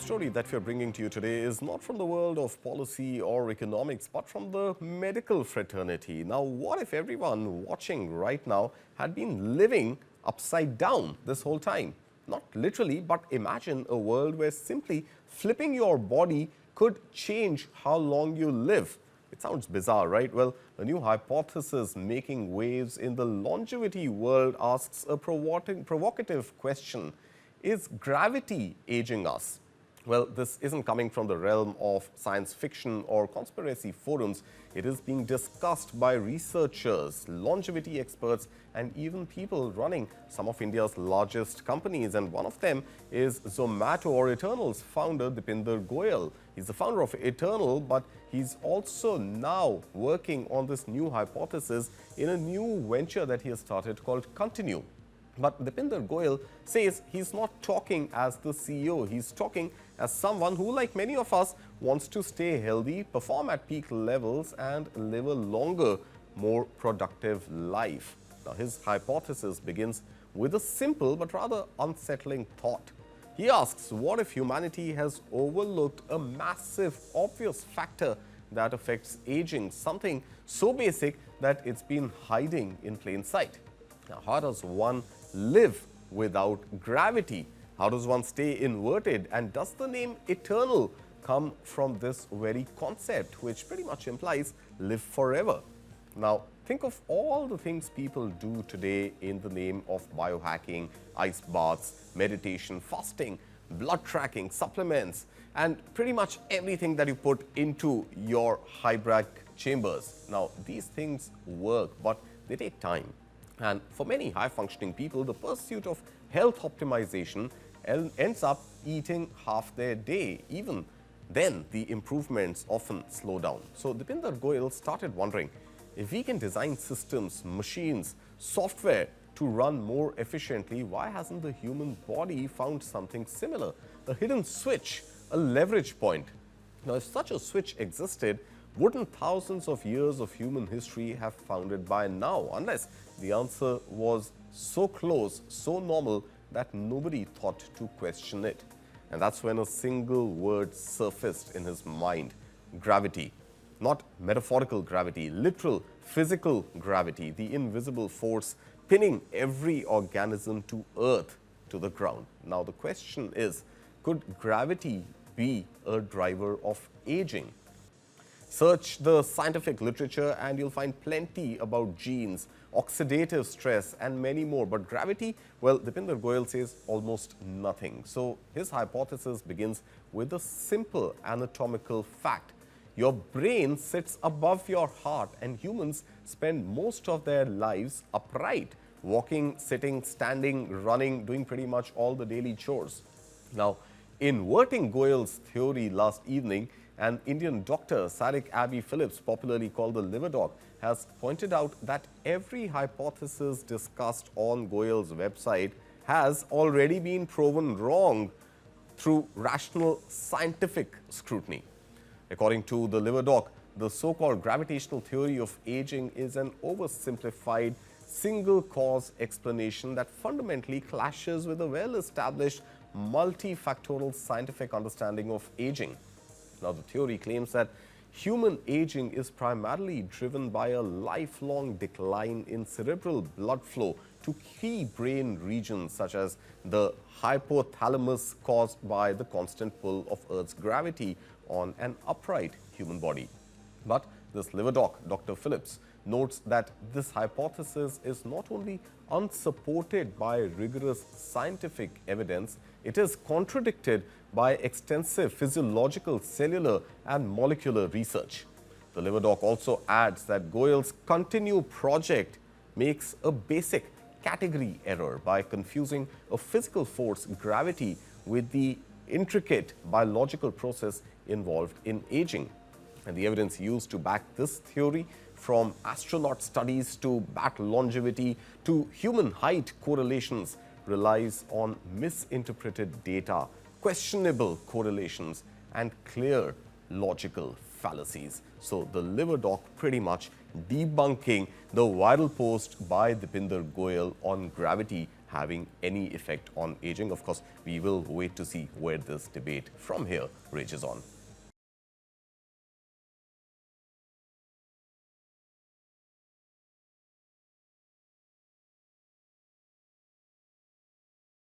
story that we are bringing to you today is not from the world of policy or economics, but from the medical fraternity. Now, what if everyone watching right now had been living upside down this whole time? Not literally, but imagine a world where simply flipping your body could change how long you live. It sounds bizarre, right? Well, a new hypothesis making waves in the longevity world asks a provocative question. Is gravity aging us? Well, this isn't coming from the realm of science fiction or conspiracy forums. It is being discussed by researchers, longevity experts, and even people running some of India's largest companies. And one of them is Zomato or Eternal's founder, Deepinder Goyal. He's the founder of Eternal, but he's also now working on this new hypothesis in a new venture that he has started called Continue. But Deepinder Goyal says he's not talking as the CEO. He's talking as someone who, like many of us, wants to stay healthy, perform at peak levels, and live a longer, more productive life. Now, his hypothesis begins with a simple but rather unsettling thought. He asks, what if humanity has overlooked a massive, obvious factor that affects aging, something so basic that it's been hiding in plain sight? Now, how does one live without gravity? How does one stay inverted? And does the name Eternal come from this very concept, which pretty much implies live forever? Now, think of all the things people do today in the name of biohacking, ice baths, meditation, fasting, blood tracking, supplements, and pretty much everything that you put into your highbrow chambers. Now, these things work, but they take time. And for many high-functioning people, the pursuit of health optimization ends up eating half their day. Even then, the improvements often slow down. So Deepinder Goyal started wondering, if we can design systems, machines, software to run more efficiently, why hasn't the human body found something similar? A hidden switch, a leverage point. Now, if such a switch existed, wouldn't thousands of years of human history have found it by now? Unless the answer was so close, so normal, that nobody thought to question it. And that's when a single word surfaced in his mind: gravity. Not metaphorical gravity, literal physical gravity, the invisible force pinning every organism to earth, to the ground. Now, the question is, could gravity be a driver of aging? Search the scientific literature and you'll find plenty about genes, oxidative stress, and many more. But gravity, well, Deepinder Goyal says almost nothing. So his hypothesis begins with a simple anatomical fact. Your brain sits above your heart, and humans spend most of their lives upright, walking, sitting, standing, running, doing pretty much all the daily chores. Now, inverting Goyal's theory last evening, an Indian doctor, Cyriac Abby Philips, popularly called the LiverDoc, has pointed out that every hypothesis discussed on Goyal's website has already been proven wrong through rational scientific scrutiny. According to the LiverDoc, the so-called gravitational theory of aging is an oversimplified single-cause explanation that fundamentally clashes with a well-established multifactorial scientific understanding of aging. Now, the theory claims that human aging is primarily driven by a lifelong decline in cerebral blood flow to key brain regions such as the hypothalamus, caused by the constant pull of Earth's gravity on an upright human body. But this LiverDoc, Dr. Phillips, notes that this hypothesis is not only unsupported by rigorous scientific evidence, it is contradicted by extensive physiological, cellular, and molecular research. The LiverDoc also adds that Goyal's Continue project makes a basic category error by confusing a physical force, gravity, with the intricate biological process involved in aging. And the evidence used to back this theory, from astronaut studies to bat longevity to human height correlations, relies on misinterpreted data, questionable correlations, and clear logical fallacies. So the LiverDoc pretty much debunking the viral post by Deepinder Goyal on gravity having any effect on aging? Of course, we will wait to see where this debate from here rages on.